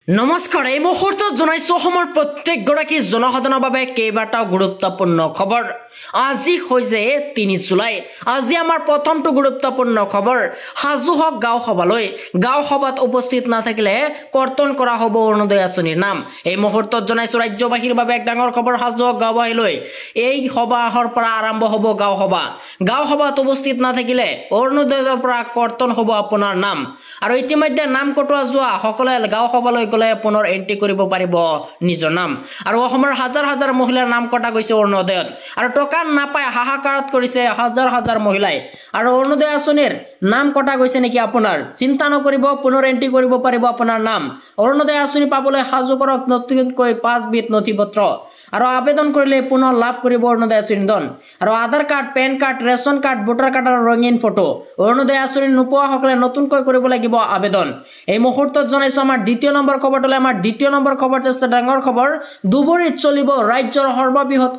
নমস্কাৰ এই মুহূৰ্তত জনাইছো অসমৰ প্ৰত্যেকগৰাকী জনসাধাৰণৰ বাবে কেইবাটাও গুৰুত্বপূৰ্ণ খবৰ। আজি হৈছে ৩ জুলাই। আজি আমাৰ প্ৰথমটো গুৰুত্বপূৰ্ণ খবৰ। হাজু হক গাঁও সভালৈ গাঁও সভাত উপস্থিত নাথাকিলে কৰ্তন কৰা হ'ব অৰুণোদয় আঁচনিৰ নাম। এই মুহূৰ্তত জনাইছো ৰাজ্যবাসীৰ বাবে এক ডাঙৰ খবৰ। হাজু হক গাঁওবাসীলৈ এই সভাৰ পৰা আৰম্ভ হ'ব গাঁও সভা। গাঁও সভাত উপস্থিত নাথাকিলে অৰুণোদয়ৰ পৰা কৰ্তন হ'ব আপোনাৰ নাম। আৰু ইতিমধ্যে নাম কটোৱা যোৱা সকলে গাঁও সভালৈ পুনৰ এন্ট্ৰি কৰিব পাৰিব নিজৰ নাম। আৰু অসমৰ হাজাৰ হাজাৰ মহিলাৰ নাম কটা গৈছে অৰুণোদয়ত। আৰু টকা নাপায় হাহাকাৰত কৰিছে হাজাৰ হাজাৰ মহিলাই। আৰু অৰুণোদয় আঁচনিৰ নাম কটা গৈছে নেকি আপোনাৰ? চিন্তা নকৰিব, পুনৰ এন্ট্ৰি কৰিব পাৰিব আপোনাৰ নাম। অৰুণোদয় আঁচনি পাবলৈ সাজু কৰক নতুনকৈ 5 বিধ নথি পত্ৰ। আৰু আবেদন কৰিলে পুনৰ লাভ কৰিব অৰুণোদয় আঁচনি ধন। আৰু Aadhaar card, pan card, ration card, voter card আৰু ৰঙীন ফটো। অৰুণোদয় আঁচনি নোপোৱাসকলে নতুনকৈ কৰিব লাগিব আবেদন। এই মুহূৰ্তত জনাইছো আমাৰ দ্বিতীয় নম্বৰ খবৰ। আমাৰ দ্বিতীয় নম্বৰ খবৰটো আছে ডাঙৰ খবৰ। দুবৰীত চলিব ৰাজ্যৰ সৰ্ববৃহৎ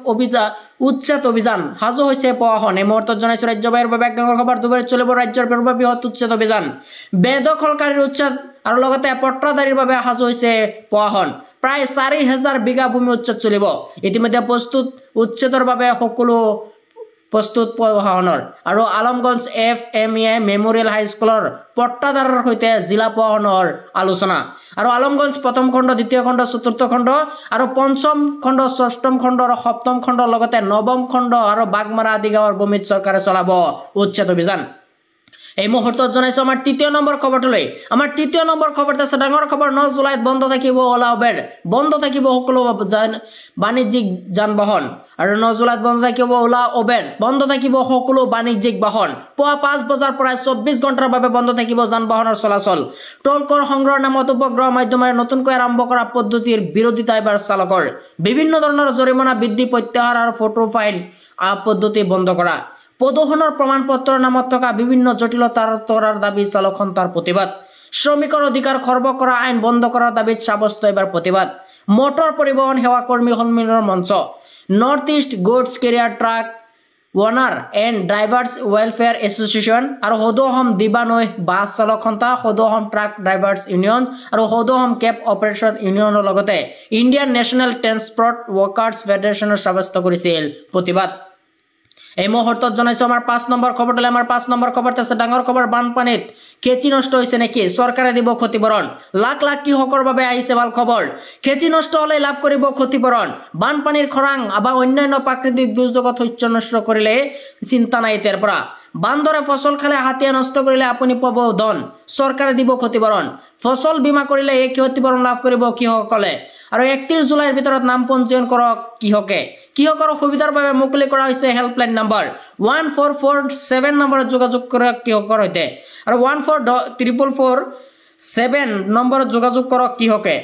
উচ্ছেদ অভিযান। সাজু হৈছে প্ৰশাসন। এই মুহূৰ্তত জনাইছো ৰাজ্যবাহীৰ বাবে এক ডাঙৰ খবৰ। দুবৰীত চলিব ৰাজ্যৰ সৰ্ববৃহৎ উচ্ছেদ অভিযান। বেদখলকাৰীৰ উচ্ছেদ আৰু লগতে পট্টাদাৰীৰ বাবে সাজু হৈছে প্ৰশাসন। প্ৰায় 4,000 বিঘা ভূমি উচ্ছেদ চলিব। ইতিমধ্যে প্ৰস্তুত উচ্ছেদৰ বাবে সকলো প্ৰস্তুত প্ৰশাসনৰ। আৰু আলমগঞ্জ FMEI মেমৰিয়েল হাইস্কুলৰ পট্টাদাৰৰ সৈতে জিলা প্ৰশাসনৰ আলোচনা। আৰু আলমগঞ্জ প্ৰথম খণ্ড, দ্বিতীয় খণ্ড, চতুৰ্থ খণ্ড আৰু পঞ্চম খণ্ড, ষষ্ঠম খণ্ড আৰু সপ্তম খণ্ডৰ লগতে নৱম খণ্ড আৰু বাগমাৰা আদি গাঁৱৰ ভূমিত চৰকাৰে চলাব উচ্ছেদ অভিযান। এই মুহূৰ্তত জনাইছো আমাৰ তৃতীয় নম্বৰ খবৰটোলৈ। আমাৰ তৃতীয় নম্বৰ খবৰটো আছে ডাঙৰ খবৰ। 9 জুলাইত বন্ধ থাকিব ওলা উবেৰ। বন্ধ থাকিব সকলো বাণিজ্যিক যান বাহন। আৰু 9 জুলাইত বন্ধ থাকিব ওলা উবেৰ। বন্ধ থাকিব সকলো বাণিজ্যিক বাহন। পুৱা 5 বজাৰ পৰা 24 ঘণ্টাৰ বাবে বন্ধ থাকিব যান বাহনৰ চলাচল। টোল কৰ সংগ্ৰহৰ নামত উপগ্ৰহ মাধ্যমেৰে নতুনকৈ আৰম্ভ কৰা পদ্ধতিৰ বিৰোধিতা এবাৰ চালকৰ। বিভিন্ন ধৰণৰ জৰিমনা বৃদ্ধি, প্ৰত্যাহাৰ আৰু ফটো ফাইল পদ্ধতি বন্ধ কৰা। প্ৰদূষণৰ প্ৰমাণ পত্ৰৰ নামত থকা বিভিন্ন জটিলতা আঁতৰাৰ দাবী চালক সন্থাৰ প্ৰতিবাদ। শ্ৰমিকৰ অধিকাৰ খৰ্ব কৰা আইন বন্ধ কৰাৰ দাবীত সাব্যস্ত এবাৰ প্ৰতিবাদ। মটৰ পৰিবহণ সেৱা কৰ্মী সন্মিলনৰ মঞ্চ। North East goods carrier truck owner and drivers welfare association আৰু সৌদ অসম দিবানৈ বাছ চালক সন্থা, সৌদ অসম ট্ৰাক ড্ৰাইভাৰ্ছ ইউনিয়ন আৰু সৌদ অসম কেব অপাৰেটৰ ইউনিয়নৰ লগতে ইণ্ডিয়ান নেশ্যনেল ট্ৰেন্সপৰ্ট ৱৰ্কাৰ্ছ ফেডাৰেশ্যনৰ সাব্যস্ত কৰিছিল প্ৰতিবাদ। এই মুহূৰ্তত জনাইছো আমাৰ 5 নম্বৰ খবৰটো। আমাৰ 5 নম্বৰ খবৰটো আছে ডাঙৰ খবৰ। বানপানীত খেতি নষ্ট হৈছে নেকি? চৰকাৰে দিব ক্ষতিপূৰণ। লাখ লাখ কৃষকৰ বাবে আহিছে ভাল খবৰ। খেতি নষ্ট হলে লাভ কৰিব ক্ষতিপূৰণ। বানপানীৰ খৰাং বা অন্যান্য প্ৰাকৃতিক দুৰ্যোগত শস্য নষ্ট কৰিলে চিন্তা নাই এতিয়াৰ পৰা। বান্দৰে ফচল খালে, হাতীয়ে নষ্ট কৰিলে আপুনি পাব ধন। চৰকাৰে দিব ক্ষতিপূৰণ। ফচল বীমা কৰিলে এই ক্ষতিপূৰণ লাভ কৰিব কৃষকসকলে। আৰু 31 জুলাইৰ ভিতৰত নাম পঞ্জীয়ন কৰক কৃষকে। কৃষকৰ সুবিধাৰ বাবে মুকলি কৰা হৈছে হেল্পলাইন নম্বৰ। 1447 নম্বৰত যোগাযোগ কৰক কৃষকৰ সৈতে। আৰু 144447 নম্বৰত যোগাযোগ কৰক কৃষকে।